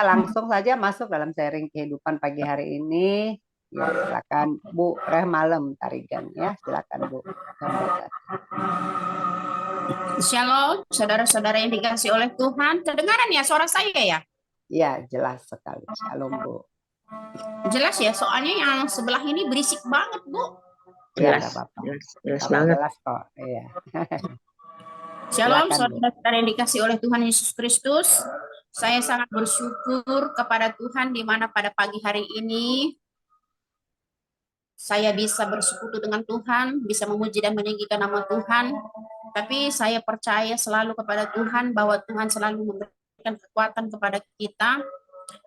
langsung saja masuk dalam sharing kehidupan pagi hari ini. Ya, silakan Bu Rehmalem Tarigan ya. Silakan Bu. Membatasi. Shalom, saudara-saudara yang dikasih oleh Tuhan. Kedengaran ya suara saya ya? Ya, jelas sekali. Shalom Bu. Jelas ya, soalnya yang sebelah ini berisik banget, Bu. Ya, Jelas, nggak apa-apa. jelas Bapak banget. jelas kok. Iya. Shalom, Silakan Bu. saudara-saudara yang dikasih oleh Tuhan Yesus Kristus. Saya sangat bersyukur kepada Tuhan di mana pada pagi hari ini saya bisa bersekutu dengan Tuhan, bisa memuji dan meninggikan nama Tuhan. Tapi saya percaya selalu kepada Tuhan bahwa Tuhan selalu memberikan kekuatan kepada kita.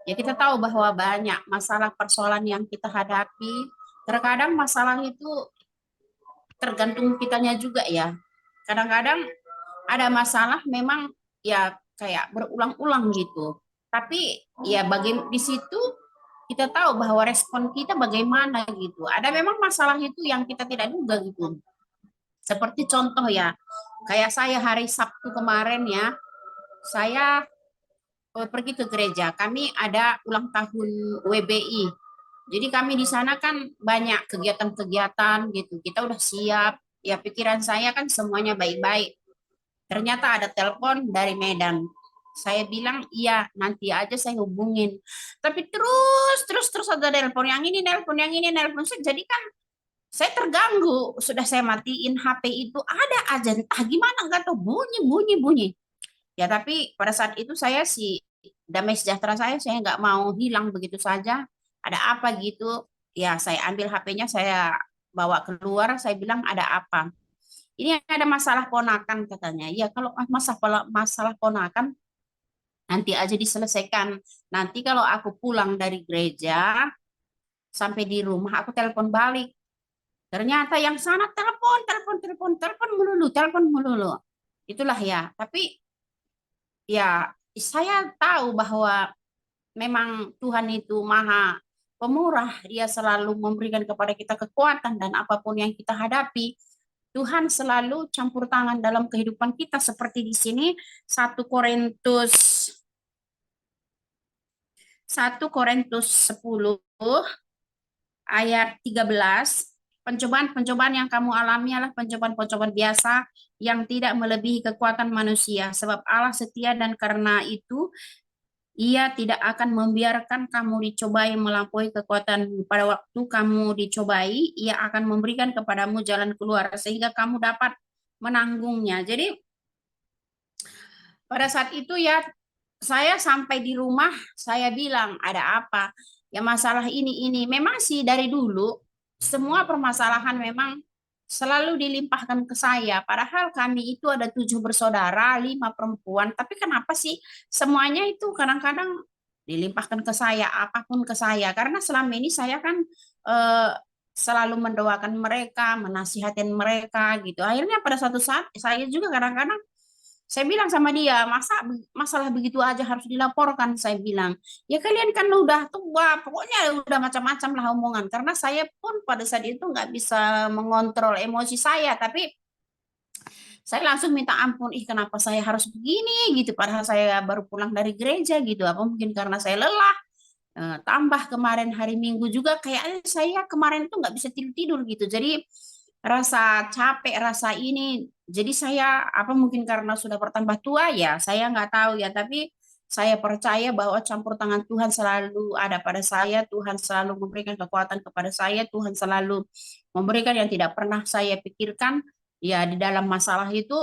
Ya kita tahu bahwa banyak masalah persoalan yang kita hadapi. Terkadang masalah itu tergantung kitanya juga ya. Kadang-kadang ada masalah memang ya kayak berulang-ulang gitu. Tapi ya bagi di situ kita tahu bahwa respon kita bagaimana gitu. Ada memang masalah itu yang kita tidak duga gitu. Seperti contoh ya, kayak saya hari Sabtu kemarin ya, saya pergi ke gereja. Kami ada ulang tahun WBI. Jadi kami di sana kan banyak kegiatan-kegiatan gitu. Kita udah siap. Ya pikiran saya kan semuanya baik-baik. Ternyata ada telepon dari Medan. Saya bilang iya nanti aja saya hubungin. Tapi terus ada telepon yang ini, telepon yang ini, telepon. Jadi kan saya terganggu. Sudah saya matiin HP itu ada aja. Entah gimana nggak tahu bunyi bunyi bunyi. Ya tapi pada saat itu saya si damai sejahtera saya nggak mau hilang begitu saja. Ada apa gitu? Ya saya ambil HP-nya, saya bawa keluar, saya bilang ada apa? Ini ada masalah ponakan katanya. Ya kalau masalah ponakan nanti aja diselesaikan. Nanti kalau aku pulang dari gereja sampai di rumah aku telepon balik. Ternyata yang sana telepon melulu, telepon melulu. Itulah ya. Tapi ya saya tahu bahwa memang Tuhan itu maha pemurah. Dia selalu memberikan kepada kita kekuatan dan apapun yang kita hadapi, Tuhan selalu campur tangan dalam kehidupan kita seperti di sini 1 Korintus 10 ayat 13. Pencobaan-pencobaan yang kamu alami adalah pencobaan-pencobaan biasa yang tidak melebihi kekuatan manusia. Sebab Allah setia dan karena itu ia tidak akan membiarkan kamu dicobai melampaui kekuatan. Pada waktu kamu dicobai, ia akan memberikan kepadamu jalan keluar sehingga kamu dapat menanggungnya. Jadi pada saat itu ya saya sampai di rumah, saya bilang ada apa? Ya masalah ini. Memang sih dari dulu semua permasalahan memang selalu dilimpahkan ke saya. Padahal kami itu ada 7 bersaudara, 5 perempuan. Tapi kenapa sih semuanya itu kadang-kadang dilimpahkan ke saya, apapun ke saya? Karena selama ini saya kan eh, selalu mendoakan mereka, menasihatin mereka gitu. Akhirnya pada suatu saat saya juga kadang-kadang saya bilang sama dia, masalah begitu aja harus dilaporkan? Saya bilang, ya kalian kan udah tua, pokoknya udah macam-macam lah omongan. Karena saya pun pada saat itu nggak bisa mengontrol emosi saya, tapi saya langsung minta ampun, ih kenapa saya harus begini gitu, padahal saya baru pulang dari gereja gitu, apa mungkin karena saya lelah. Tambah kemarin hari Minggu juga kayaknya saya kemarin tuh nggak bisa tidur-tidur gitu. Jadi rasa capek, rasa ini. Jadi saya apa mungkin karena sudah bertambah tua ya, saya nggak tahu ya. Tapi saya percaya bahwa campur tangan Tuhan selalu ada pada saya. Tuhan selalu memberikan kekuatan kepada saya. Tuhan selalu memberikan yang tidak pernah saya pikirkan. Ya di dalam masalah itu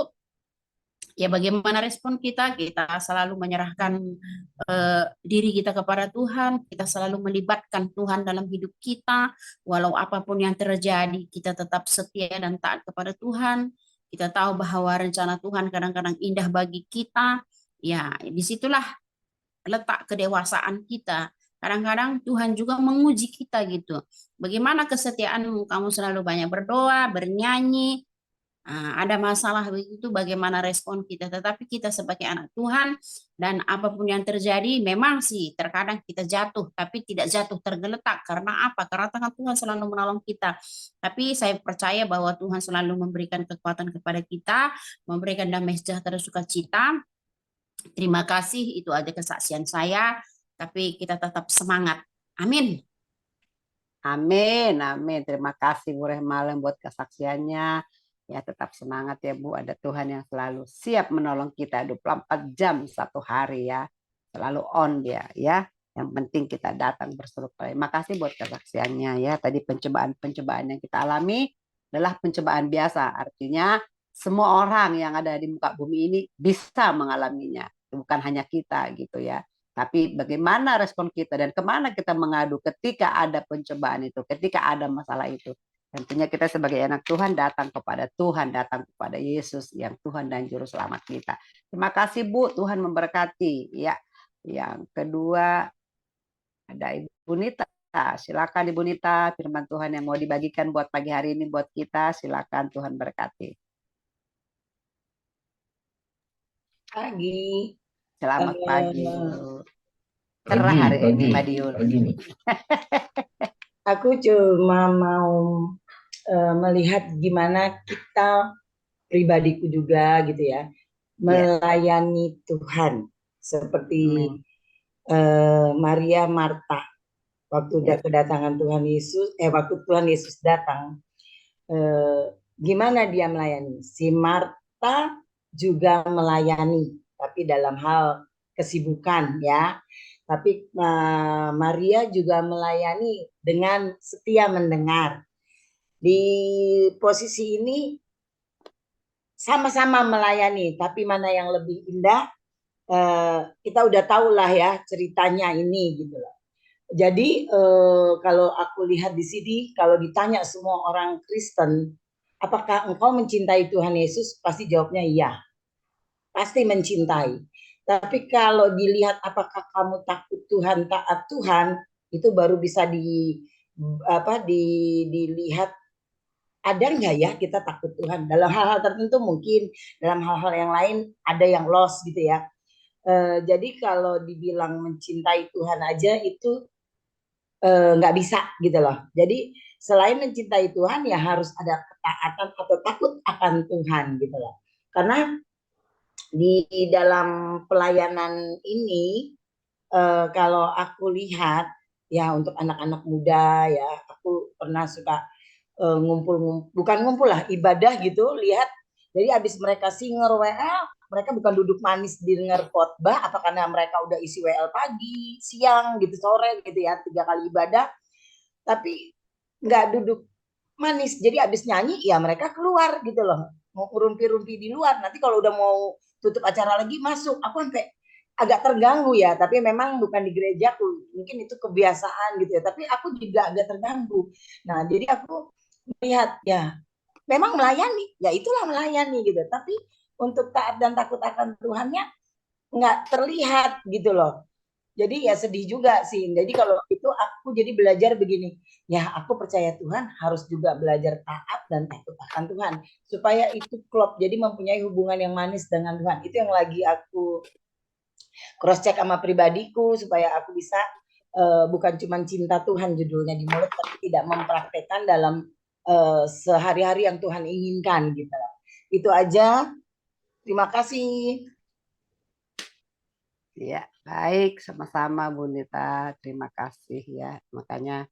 ya bagaimana respon kita? Kita selalu menyerahkan diri kita kepada Tuhan, kita selalu melibatkan Tuhan dalam hidup kita, walau apapun yang terjadi, kita tetap setia dan taat kepada Tuhan. Kita tahu bahwa rencana Tuhan kadang-kadang indah bagi kita. Ya, disitulah letak kedewasaan kita. Kadang-kadang Tuhan juga menguji kita gitu. Bagaimana kesetiaanmu? Kamu selalu banyak berdoa, bernyanyi, ada masalah begitu bagaimana respon kita, tetapi kita sebagai anak Tuhan dan apapun yang terjadi memang sih terkadang kita jatuh tapi tidak jatuh tergeletak. Karena apa? Karena tangan Tuhan selalu menolong kita. Tapi saya percaya bahwa Tuhan selalu memberikan kekuatan kepada kita, memberikan damai sejahtera sukacita. Terima kasih, itu ada kesaksian saya. tapi kita tetap semangat. Amin. Amin, amin. Terima kasih Bu Rehmalem buat kesaksiannya. Ya tetap semangat ya Bu. Ada Tuhan yang selalu siap menolong kita 24 jam satu hari ya. Selalu on dia ya. Yang penting kita datang berseru. Terima kasih buat kesaksiannya ya. Tadi pencobaan-pencobaan yang kita alami adalah pencobaan biasa. Artinya semua orang yang ada di muka bumi ini bisa mengalaminya. Bukan hanya kita gitu ya. Tapi bagaimana respon kita dan kemana kita mengadu ketika ada pencobaan itu, ketika ada masalah itu. Tentunya kita sebagai anak Tuhan datang kepada Tuhan, datang kepada Yesus yang Tuhan dan Juru Selamat kita. Terima kasih Bu, Tuhan memberkati. Ya, yang kedua ada Ibu Nita. Silakan Ibu Nita, firman Tuhan yang mau dibagikan buat pagi hari ini buat kita. Silakan Tuhan berkati. Pagi. Selamat pagi Bu. Cerah Pagi, hari ini pagi, Madiun. pagi nih. Aku cuma mau melihat gimana kita pribadiku juga gitu ya melayani Tuhan seperti Maria Marta waktu kedatangan Tuhan Yesus waktu Tuhan Yesus datang gimana dia melayani. Si Marta juga melayani tapi dalam hal kesibukan ya. Tapi Maria juga melayani dengan setia mendengar. Di posisi ini sama-sama melayani, tapi mana yang lebih indah kita udah tahu lah ya ceritanya ini gitu loh. Jadi kalau aku lihat di sini, kalau ditanya semua orang Kristen, apakah engkau mencintai Tuhan Yesus? Pasti jawabnya iya, pasti mencintai. Tapi kalau dilihat apakah kamu takut Tuhan, taat Tuhan, itu baru bisa dilihat ada nggak ya kita takut Tuhan. Dalam hal-hal tertentu mungkin, dalam hal-hal yang lain ada yang lost gitu ya. Jadi kalau dibilang mencintai Tuhan aja itu nggak bisa gitu loh. Jadi selain mencintai Tuhan ya harus ada ketaatan atau takut akan Tuhan gitu loh. Karena di dalam pelayanan ini kalau aku lihat ya untuk anak-anak muda ya aku pernah suka bukan ngumpul lah ibadah gitu lihat jadi abis mereka singer WL mereka bukan duduk manis dengar khotbah apa karena mereka udah isi WL pagi siang gitu sore gitu ya 3 kali ibadah tapi nggak duduk manis jadi abis nyanyi ya mereka keluar gitu loh mau rumpi-rumpi di luar nanti kalau udah mau tutup acara lagi masuk aku sampai agak terganggu ya tapi memang bukan di gerejaku mungkin itu kebiasaan gitu ya tapi aku juga agak terganggu nah jadi aku melihat ya memang melayani ya itulah melayani gitu tapi untuk taat dan takut akan Tuhannya nggak terlihat gitu loh jadi ya sedih juga sih. Jadi kalau itu aku jadi belajar begini. Ya aku percaya Tuhan harus juga belajar taat dan takut akan Tuhan. Supaya itu klop. Jadi mempunyai hubungan yang manis dengan Tuhan. Itu yang lagi aku cross check sama pribadiku. Supaya aku bisa bukan cuma cinta Tuhan judulnya di mulut. Tapi tidak mempraktekkan dalam sehari-hari yang Tuhan inginkan gitu. Itu aja. Terima kasih. Ya, baik, sama-sama Bu Nita. Terima kasih ya. Makanya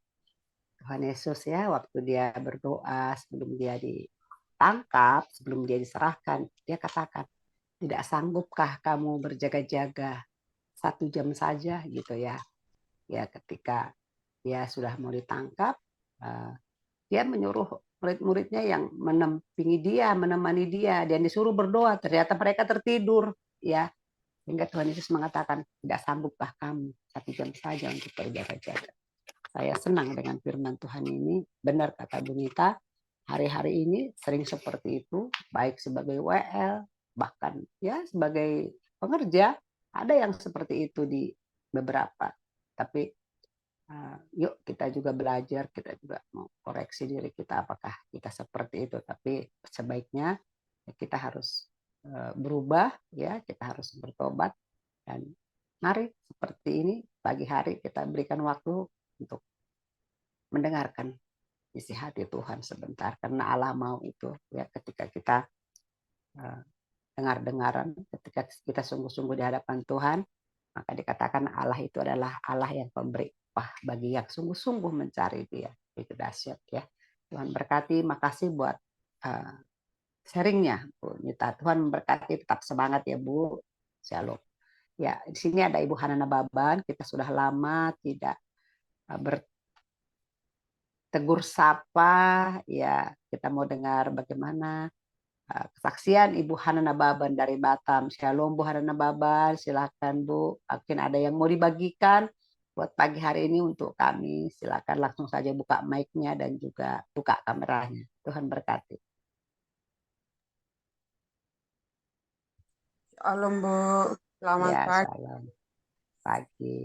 Tuhan Yesus ya, waktu dia berdoa sebelum dia ditangkap, sebelum dia diserahkan, dia katakan, tidak sanggupkah kamu berjaga-jaga 1 jam saja gitu ya. Ya, ketika dia sudah mau ditangkap, dia menyuruh murid-muridnya yang menampingi dia, menemani dia, dan disuruh berdoa. Ternyata mereka tertidur, ya. Sehingga Tuhan Yesus mengatakan, tidak sanggupkah kamu 1 jam saja untuk berjaga-jaga. Saya senang dengan firman Tuhan ini. Benar kata Bunita, hari-hari ini sering seperti itu, baik sebagai WL, bahkan ya sebagai pengerja, ada yang seperti itu di beberapa. Tapi yuk kita juga belajar, kita juga mau koreksi diri kita apakah kita seperti itu. Tapi sebaiknya kita harus berubah ya, kita harus bertobat dan mari seperti ini pagi hari kita berikan waktu untuk mendengarkan isi hati Tuhan sebentar karena Allah mau itu ya ketika kita dengar-dengaran ketika kita sungguh-sungguh di hadapan Tuhan Maka dikatakan Allah itu adalah Allah yang pemberi upah bagi yang sungguh-sungguh mencari Dia. Itu dahsyat ya. Tuhan berkati, makasih buat uh, sharingnya Bu Nita. Tuhan memberkati, tetap semangat ya Bu. Shalom. Ya, di sini ada Ibu Hanana Baban. Kita sudah lama tidak bertegur sapa. Ya, kita mau dengar bagaimana kesaksian Ibu Hanana Baban dari Batam. Shalom Bu Hanana Baban, silakan Bu. Mungkin ada yang mau dibagikan buat pagi hari ini untuk kami. Silakan langsung saja buka mic-nya dan juga buka kameranya. Tuhan berkati. Shalom Bu, selamat Ya, pagi. shalom. Pagi.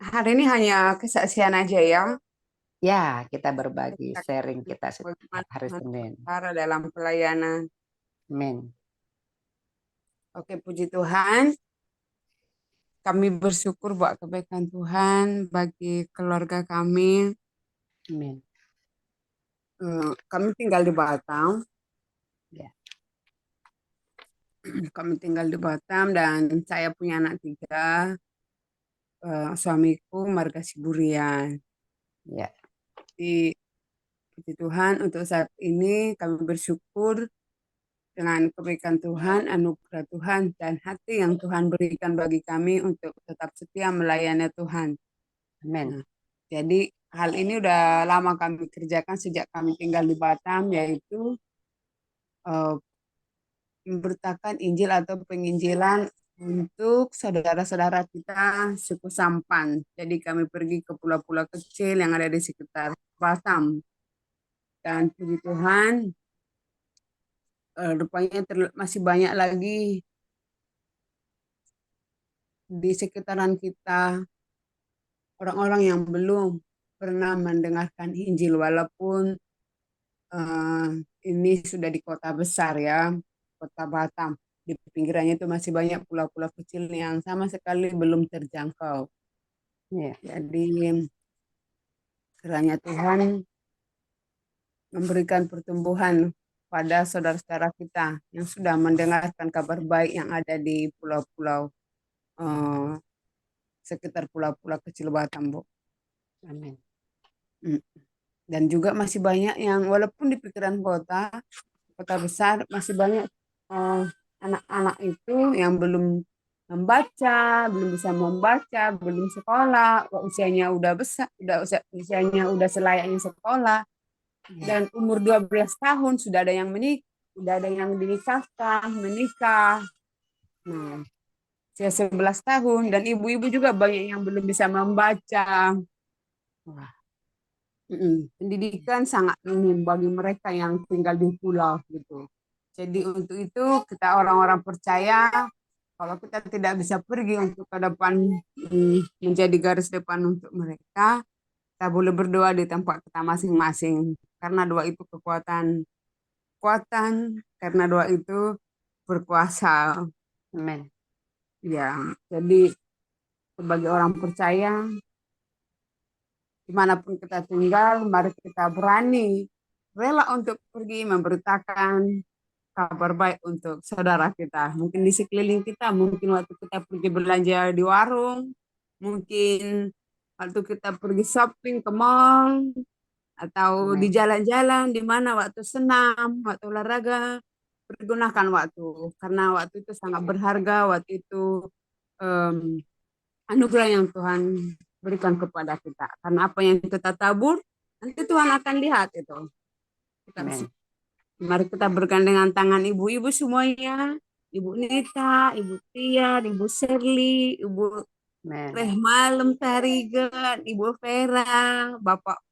Hari ini hanya kesaksian aja ya. Ya, kita berbagi Kita sharing kita setiap bagaimana hari Tuhan Senin. berbicara dalam pelayanan. Amin. Oke, puji Tuhan. Kami bersyukur buat kebaikan Tuhan bagi keluarga kami. Amin. Kami tinggal di Batam. Ya. Kami tinggal di Batam dan saya punya anak 3. Suamiku marga Siburian. Ya. Di puji Tuhan untuk saat ini kami bersyukur dengan kebaikan Tuhan, anugerah Tuhan, dan hati yang Tuhan berikan bagi kami untuk tetap setia melayani Tuhan. Amin. Nah, jadi hal ini udah lama kami kerjakan sejak kami tinggal di Batam, yaitu memberitakan Injil atau penginjilan untuk saudara-saudara kita suku Sampan. Jadi kami pergi ke pulau-pulau kecil yang ada di sekitar Batam. Dan puji Tuhan, rupanya masih banyak lagi di sekitaran kita orang-orang yang belum pernah mendengarkan Injil, walaupun ini sudah di kota besar ya, kota Batam. Di pinggirannya itu masih banyak pulau-pulau kecil yang sama sekali belum terjangkau. Ya. Jadi kiranya Tuhan memberikan pertumbuhan pada saudara-saudara kita yang sudah mendengarkan kabar baik yang ada di pulau-pulau sekitar pulau-pulau kecil Batam, Bu. Amin. Dan juga masih banyak yang walaupun di pikiran kota besar masih banyak anak-anak itu yang belum membaca, belum bisa membaca, belum sekolah, usianya udah besar, usianya udah selayaknya sekolah. Dan umur 12 tahun sudah ada yang sudah ada yang dinikahkan, menikah. Nah, saya 11 tahun dan ibu-ibu juga banyak yang belum bisa membaca. Wah. Pendidikan sangat minim bagi mereka yang tinggal di pulau gitu. Jadi untuk itu kita orang-orang percaya kalau kita tidak bisa pergi untuk ke depan menjadi garis depan untuk mereka, kita boleh berdoa di tempat kita masing-masing karena doa itu kekuatan karena doa itu berkuasa. Amin. Ya, jadi sebagai orang percaya dimanapun kita tinggal, mari kita berani, rela untuk pergi memberitakan kabar baik untuk saudara kita. Mungkin di sekeliling kita, mungkin waktu kita pergi belanja di warung, mungkin waktu kita pergi shopping ke mall, atau di jalan-jalan, di mana waktu senam, waktu olahraga, pergunakan waktu. Karena waktu itu sangat berharga, waktu itu anugerah yang Tuhan berikan kepada kita. Karena apa yang kita tabur, nanti Tuhan akan lihat itu. Mari kita bergandengan tangan ibu-ibu semuanya. Ibu Nita, Ibu Tia, Ibu Shirley, Ibu Rehmalem Tarigan, Ibu Vera, Bapak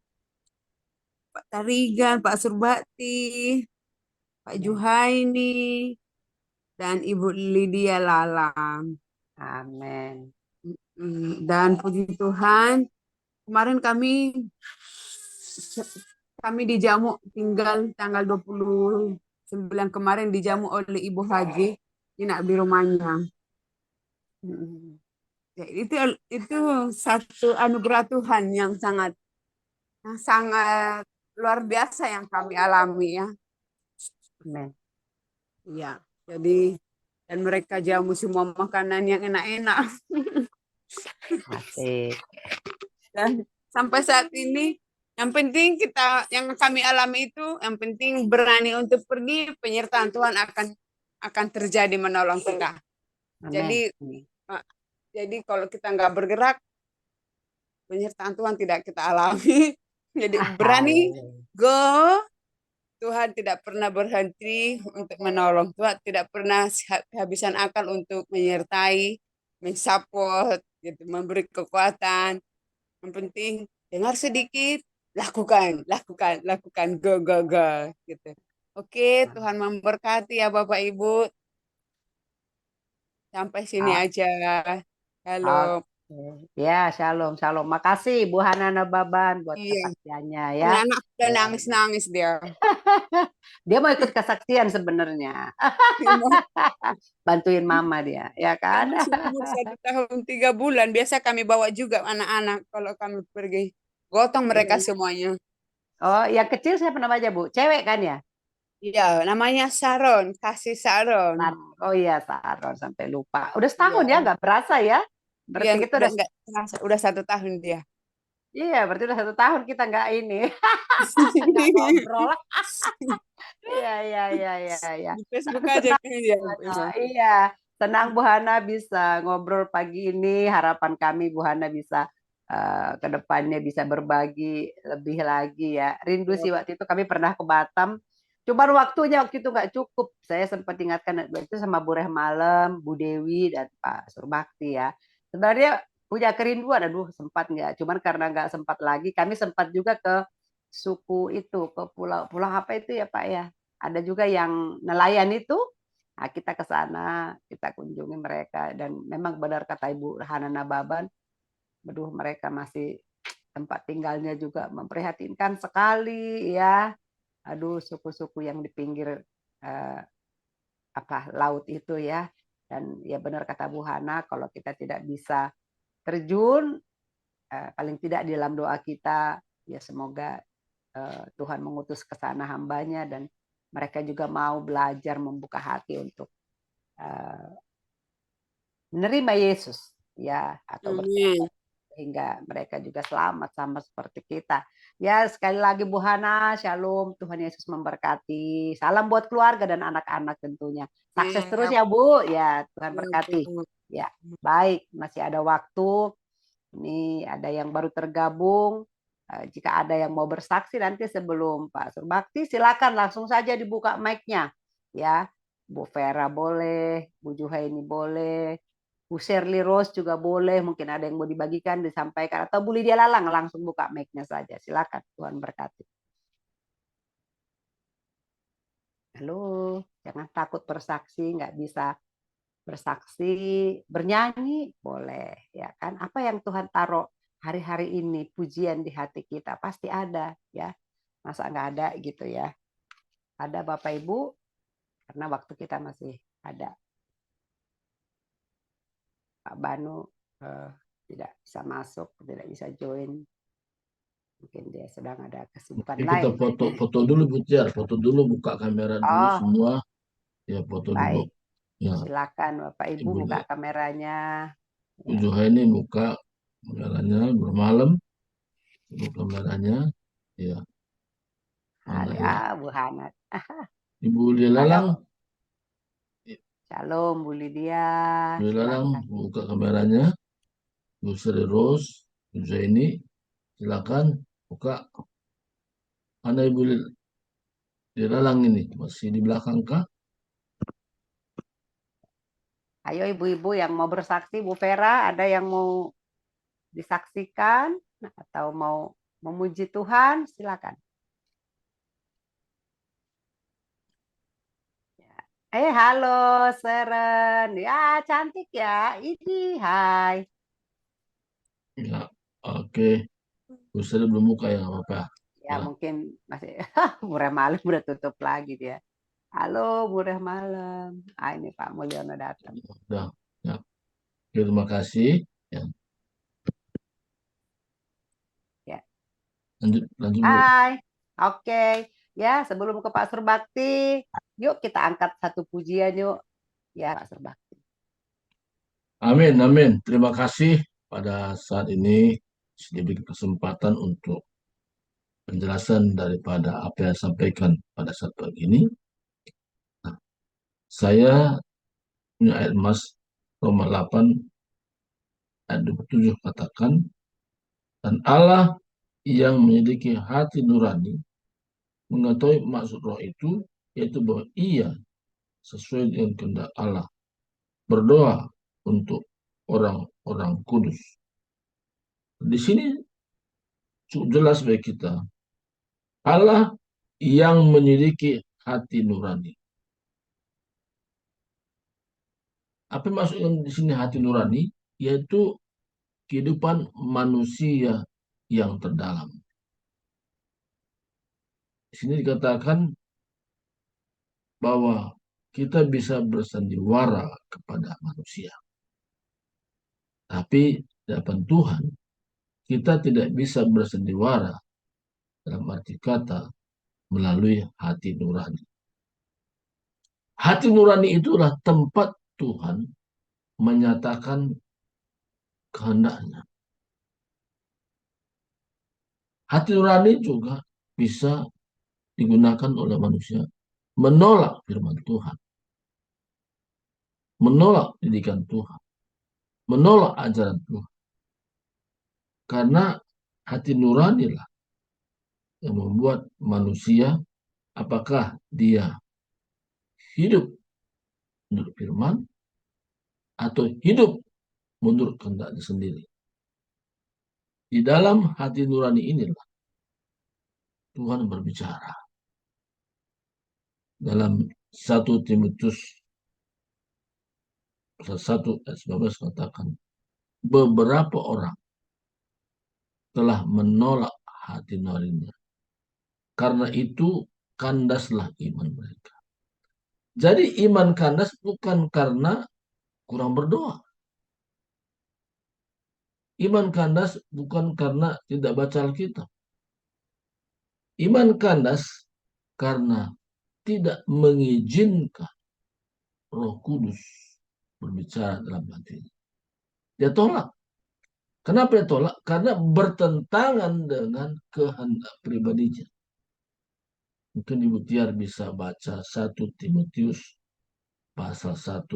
Tarigan, Pak Surbati, Pak Juhaini, dan Ibu Lydia Lalang. Amin. Dan puji Tuhan, kemarin kami dijamu tinggal tanggal 29 kemarin dijamu oleh Ibu Haji di Nak Biromanya. Ya, itu satu anugerah Tuhan yang sangat luar biasa yang kami alami ya. Amin. Ya, jadi dan mereka jamu semua makanan yang enak-enak. Asik. Dan sampai saat ini yang penting yang kami alami itu, yang penting berani untuk pergi, penyertaan Tuhan akan terjadi menolong kita. Amin. Jadi kalau kita nggak bergerak, penyertaan Tuhan tidak kita alami. Jadi berani, go. Tuhan tidak pernah berhenti untuk menolong. Tuhan tidak pernah kehabisan akal untuk menyertai, mensupport, gitu, memberi kekuatan. Yang penting dengar sedikit, lakukan, go, go, go, gitu. Oke, Tuhan memberkati ya Bapak Ibu. Sampai sini aja. Halo. Ya, shalom, shalom. Makasih Bu Hana Nababan buat Iya. kesaksiannya ya. Anak udah nangis-nangis dia. Dia mau ikut kesaksian sebenarnya. Bantuin mama dia, ya kan? Masih umur 1 tahun 3 bulan. Biasa kami bawa juga anak-anak kalau kami pergi. Gotong mereka semuanya. Oh, yang kecil siapa namanya Bu? Cewek kan ya? Iya, namanya Sharon, kasih Sharon. Oh iya, Saron sampai lupa. Udah setahun Iya. ya, nggak berasa ya? Iya, Berarti kita udah nggak terasa. Udah 1 tahun dia. Iya, berarti udah 1 tahun kita nggak ini, nggak ngobrol. Iya, iya, iya, iya, iya. Di Facebook aja kan dia. Iya, senang Bu Hana bisa ngobrol pagi ini. Harapan kami Bu Hana bisa ke depannya bisa berbagi lebih lagi ya. Rindu sih waktu itu kami pernah ke Batam. Cuman waktunya waktu itu nggak cukup. Saya sempat ingatkan itu sama Bu Reh Malam, Bu Dewi dan Pak Surbakti ya. Sebenarnya punya kerinduan, aduh sempat nggak. Cuman karena nggak sempat lagi, kami sempat juga ke suku itu, ke pulau apa itu ya Pak ya. Ada juga yang nelayan itu. Nah, kita ke sana, kita kunjungi mereka dan memang benar kata Ibu Hana Nababan, aduh mereka masih tempat tinggalnya juga memprihatinkan sekali ya. Aduh suku-suku yang di pinggir laut itu ya. Dan ya benar kata Bu Hana, kalau kita tidak bisa terjun, paling tidak di dalam doa kita, ya semoga Tuhan mengutus ke sana hambanya dan mereka juga mau belajar membuka hati untuk menerima Yesus ya atau bertobat sehingga mereka juga selamat sama seperti kita. Ya sekali lagi Bu Hana, shalom, Tuhan Yesus memberkati. Salam buat keluarga dan anak-anak tentunya. Sukses terus ya Bu, ya Tuhan berkati. Ya baik, masih ada waktu. Ini ada yang baru tergabung. Jika ada yang mau bersaksi nanti sebelum Pak Surbakti, silakan langsung saja dibuka mic-nya. Ya, Bu Vera boleh, Bu Juhaini boleh, Bu Shirley Rose juga boleh. Mungkin ada yang mau dibagikan, disampaikan. Atau Bu Lydia Lalang langsung buka mic-nya saja. Silakan, Tuhan berkati. Halo, jangan takut bersaksi, nggak bisa bersaksi, bernyanyi boleh ya kan. Apa yang Tuhan taruh hari-hari ini pujian di hati kita pasti ada ya. Masa nggak ada gitu ya. Ada Bapak Ibu karena waktu kita masih ada. Pak Banu tidak bisa masuk, tidak bisa join. Mungkin dia sedang ada kesibukan Kita lain. foto dulu Bu Jar, foto dulu, buka kamera dulu semua. Ya foto dulu. Baik. Ya. Silakan Bapak Ibu buka kameranya. Bu Juhaini buka kameranya, bermalam. Buka kameranya. Ya. Bu Hana. Ibu Lydia Lalang. Shalom Bu Lydia. Bu Lydia Lalang buka kameranya. Bu Sri Rose, Bu Juhaini, silakan buka. Mana Ibu Lydia Lalang ini? Masih di belakang kah? Ayo ibu-ibu yang mau bersaksi, Bu Vera, ada yang mau disaksikan atau mau memuji Tuhan, silakan. Halo Seren, ya cantik ya, ini hai. Ya, oke. Bu Sri belum buka ya, apa? Ya mungkin masih murah malam udah tutup lagi dia. Halo murah malam. Ini Pak Mulyono datang. Udah, ya. Terima kasih. Ya. Ya. Lanjut. Hai. Oke. Ya, sebelum ke Pak Surbakti, yuk kita angkat satu pujian yuk. Ya, Pak Serbakti. Amin, amin. Terima kasih pada saat ini sudah diberi kesempatan untuk penjelasan daripada apa yang sampaikan pada saat pagi ini. Nah, saya punya ayat emas Roma 8 ayat 27 katakan, dan Allah yang menyelidiki hati nurani mengetahui maksud roh itu, yaitu bahwa ia sesuai dengan kehendak Allah berdoa untuk orang-orang kudus. Di sini cukup jelas bagi kita, Allah yang menyelidiki hati nurani. Apa maksudnya di sini hati nurani? Yaitu kehidupan manusia yang terdalam. Di sini dikatakan bahwa kita bisa bersandiwara kepada manusia. Tapi di hadapan Tuhan, kita tidak bisa bersandiwara dalam arti kata melalui hati nurani. Hati nurani itulah tempat Tuhan menyatakan kehendaknya. Hati nurani juga bisa digunakan oleh manusia menolak firman Tuhan, menolak didikan Tuhan, menolak ajaran Tuhan. Karena hati nurani lah yang membuat manusia, apakah dia hidup menurut firman atau hidup menurut kehendaknya sendiri. Di dalam hati nurani inilah Tuhan berbicara. Dalam 1 Timotius 1 ayat 19 katakan, beberapa orang telah menolak hati nuraninya. Karena itu kandaslah iman mereka. Jadi iman kandas bukan karena kurang berdoa. Iman kandas bukan karena tidak baca Alkitab. Iman kandas karena tidak mengizinkan Roh Kudus berbicara dalam hatinya. Dia tolak. Kenapa dia tolak? Karena bertentangan dengan kehendak pribadinya. Mungkin Ibu Tiar bisa baca 1 Timotius pasal 1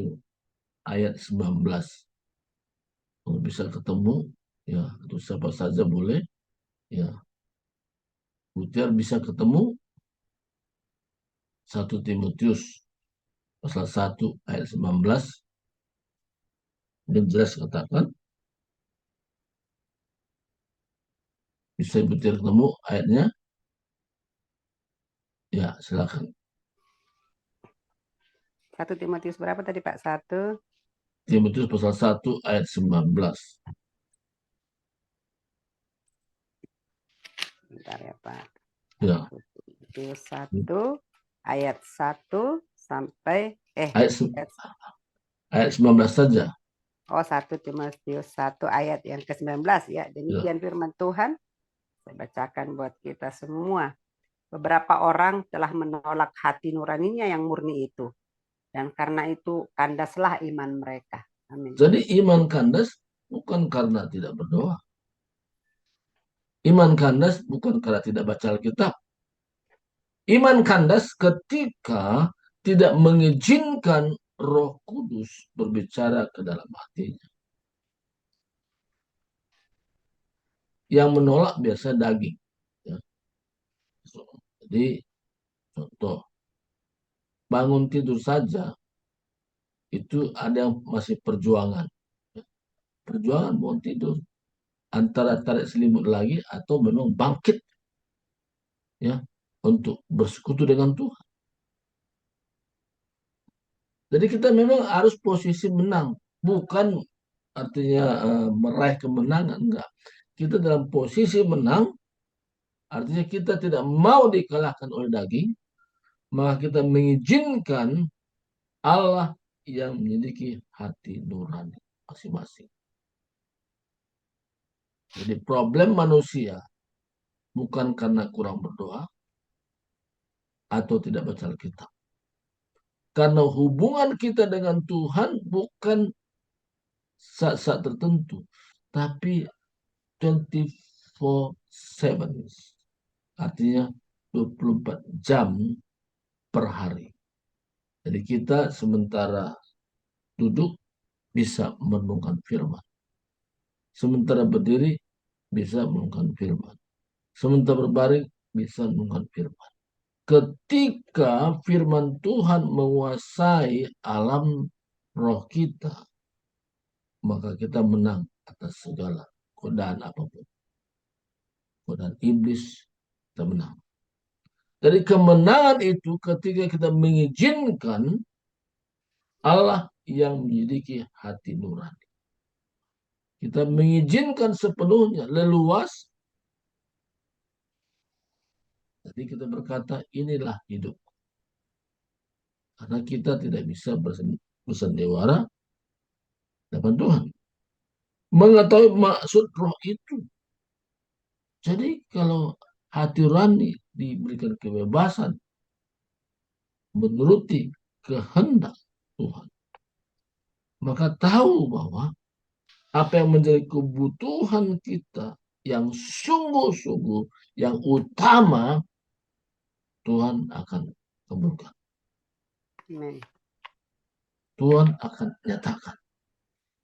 ayat 19. Kalau bisa ketemu, ya, atau siapa saja boleh, ya. Ibu Tiar bisa ketemu 1 Timotius pasal 1 ayat 19. Dan jelas katakan, bisa Ibu Tiar ketemu ayatnya? Ya, silakan. 1 Timotius berapa tadi Pak? 1. Timotius pasal 1 ayat 19. Bentar ya Pak. Ya. Timotius 1 ayat 1 sampai Ayat 19 saja. 1 Timotius 1 ayat yang ke-19 ya. Demikian firman Tuhan. Saya bacakan buat kita semua. Beberapa orang telah menolak hati nuraninya yang murni itu. Dan karena itu kandaslah iman mereka. Amin. Jadi iman kandas bukan karena tidak berdoa. Iman kandas bukan karena tidak baca Alkitab. Iman kandas ketika tidak mengizinkan Roh Kudus berbicara ke dalam hatinya. Yang menolak biasa daging. Ya. Jadi contoh, bangun tidur saja itu ada yang masih perjuangan. Perjuangan bangun tidur. Antara tarik selimut lagi atau memang bangkit. Ya, untuk bersekutu dengan Tuhan. Jadi kita memang harus posisi menang. Bukan artinya meraih kemenangan. Enggak. Kita dalam posisi menang. Artinya kita tidak mau dikalahkan oleh daging. Maka kita mengizinkan Allah yang memiliki hati nurani masing-masing. Jadi problem manusia bukan karena kurang berdoa atau tidak baca Alkitab. Karena hubungan kita dengan Tuhan bukan saat-saat tertentu, tapi 24/7. Artinya 24 jam per hari. Jadi kita sementara duduk bisa merenungkan firman. Sementara berdiri bisa merenungkan firman. Sementara berbaring bisa merenungkan firman. Ketika firman Tuhan menguasai alam roh kita, maka kita menang atas segala godaan apapun. Godaan iblis, kita menang. Dari kemenangan itu ketika kita mengizinkan Allah yang memiliki hati nurani. Kita mengizinkan sepenuhnya, leluas. Jadi kita berkata, inilah hidup. Karena kita tidak bisa bersandewara dengan Tuhan. Mengetahui maksud roh itu. Jadi kalau hati nurani diberikan kebebasan menuruti kehendak Tuhan, maka tahu bahwa apa yang menjadi kebutuhan kita yang sungguh-sungguh, yang utama, Tuhan akan kabulkan. Amin. Tuhan akan nyatakan.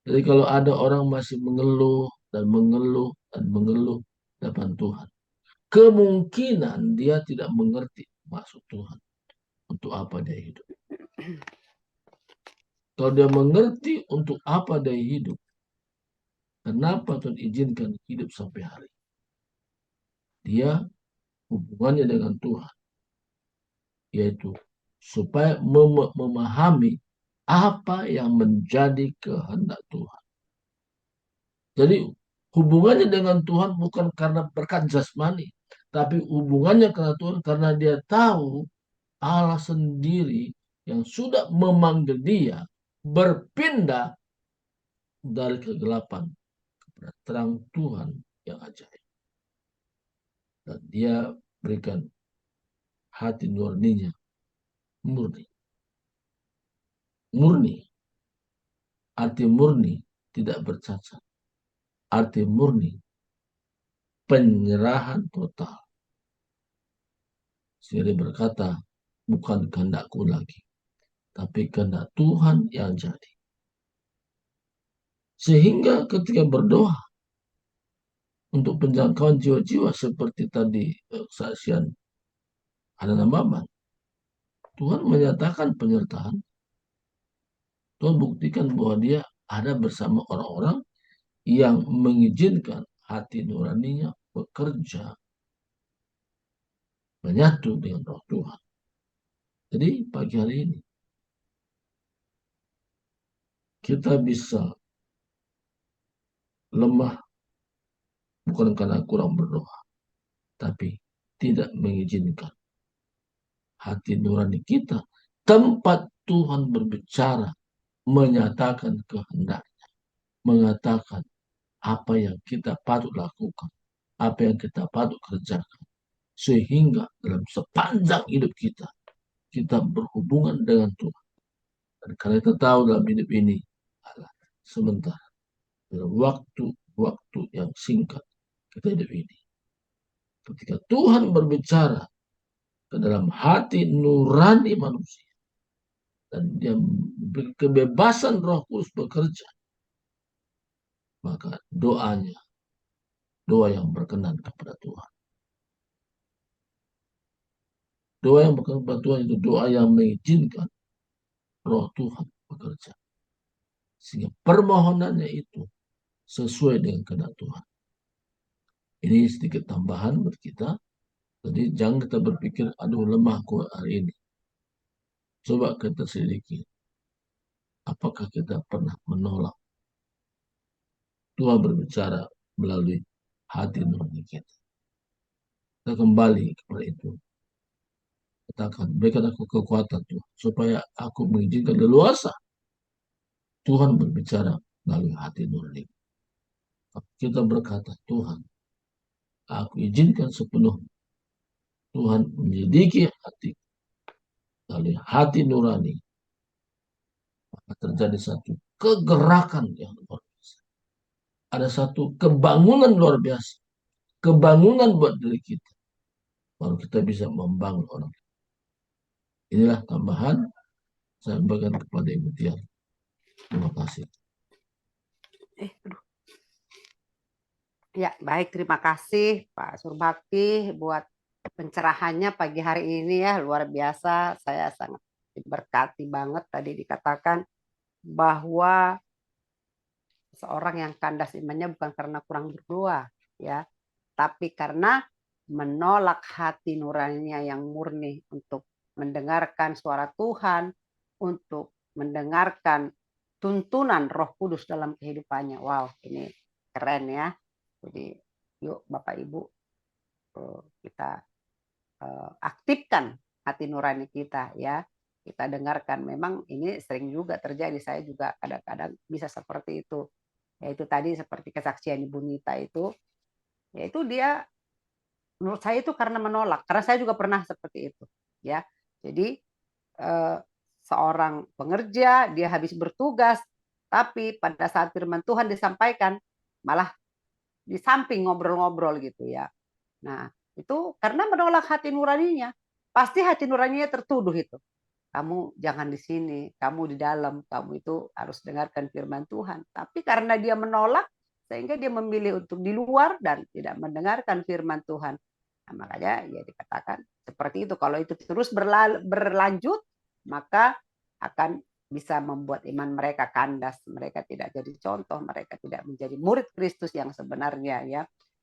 Jadi kalau ada orang masih mengeluh dan mengeluh dan mengeluh depan Tuhan, kemungkinan dia tidak mengerti maksud Tuhan untuk apa dia hidup. Kalau dia mengerti untuk apa dia hidup, kenapa Tuhan izinkan hidup sampai hari? Dia hubungannya dengan Tuhan, yaitu supaya memahami apa yang menjadi kehendak Tuhan. Jadi hubungannya dengan Tuhan bukan karena berkat jasmani, tapi hubungannya dengan Tuhan karena dia tahu Allah sendiri yang sudah memanggil dia berpindah dari kegelapan kepada terang Tuhan yang ajaib. Dan dia berikan hati nuraninya murni. Murni. Arti murni tidak bercacat. Arti murni penyerahan total. Sehingga berkata, bukan kehendakku lagi, tapi kehendak Tuhan yang jadi. Sehingga ketika berdoa untuk penjangkauan jiwa-jiwa seperti tadi kesaksian Hana Maman, Tuhan menyatakan penyertaan. Tuhan buktikan bahwa dia ada bersama orang-orang yang mengizinkan hati nuraninya bekerja menyatu dengan roh Tuhan. Jadi pagi hari ini kita bisa lemah bukan karena kurang berdoa, tapi tidak mengizinkan hati nurani kita tempat Tuhan berbicara, menyatakan kehendaknya, mengatakan apa yang kita patut lakukan, apa yang kita patut kerjakan, sehingga dalam sepanjang hidup kita berhubungan dengan Tuhan. Dan karena kita tahu dalam hidup ini adalah sementara, dalam waktu yang singkat kita hidup ini. Ketika Tuhan berbicara ke dalam hati nurani manusia dan dia memberi kebebasan Roh Kudus bekerja, maka doanya doa yang berkenan kepada Tuhan. Doa yang berkenan kepada Tuhan itu doa yang mengizinkan Roh Tuhan bekerja. Sehingga permohonannya itu sesuai dengan kehendak Tuhan. Ini sedikit tambahan buat kita. Jadi jangan kita berpikir, aduh lemah kok hari ini. Coba kita selidiki. Apakah kita pernah menolak Tuhan berbicara melalui hati nurani kita? Kita kembali kepada itu. Katakan, berikan aku kekuatan Tuhan, supaya aku mengizinkan leluasa Tuhan berbicara melalui hati nurani. Kita berkata, Tuhan, aku izinkan sepenuhnya Tuhan menyelidiki hati melalui hati nurani terjadi satu kegerakan yang luar biasa. Ada satu kebangunan luar biasa. Kebangunan buat diri kita. Baru kita bisa membangun orang. Inilah tambahan saya berikan kepada Ibu Tia. Terima kasih. Ya, baik. Terima kasih Pak Surbakti buat pencerahannya pagi hari ini ya. Luar biasa. Saya sangat diberkati banget tadi dikatakan bahwa seorang yang kandas imannya bukan karena kurang berdoa, ya, tapi karena menolak hati nuraninya yang murni untuk mendengarkan suara Tuhan, untuk mendengarkan tuntunan Roh Kudus dalam kehidupannya. Wow, ini keren ya. Jadi yuk Bapak Ibu kita aktifkan hati nurani kita ya. Kita dengarkan. Memang ini sering juga terjadi. Saya juga kadang-kadang bisa seperti itu. Yaitu tadi seperti kesaksian Ibu Nita itu, yaitu dia menurut saya itu karena menolak. Karena saya juga pernah seperti itu, ya. Jadi seorang pengerja dia habis bertugas, tapi pada saat firman Tuhan disampaikan malah di samping ngobrol-ngobrol gitu ya. Nah itu karena menolak hati nuraninya. Pasti hati nuraninya tertuduh itu. Kamu jangan di sini, kamu di dalam, kamu itu harus dengarkan firman Tuhan. Tapi karena dia menolak, sehingga dia memilih untuk di luar dan tidak mendengarkan firman Tuhan. Nah, makanya ya dikatakan seperti itu. Kalau itu terus berlanjut, maka akan bisa membuat iman mereka kandas. Mereka tidak jadi contoh, mereka tidak menjadi murid Kristus yang sebenarnya ya.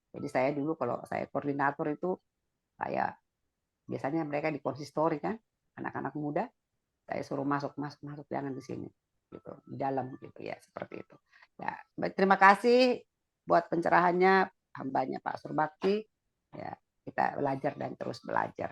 Jadi saya dulu kalau saya koordinator itu, saya biasanya mereka di konsistori kan, anak-anak muda, saya suruh masuk jangan di sini gitu, di dalam gitu ya, seperti itu ya. Baik, terima kasih buat pencerahannya hambanya Pak Surbakti ya. Kita belajar dan terus belajar.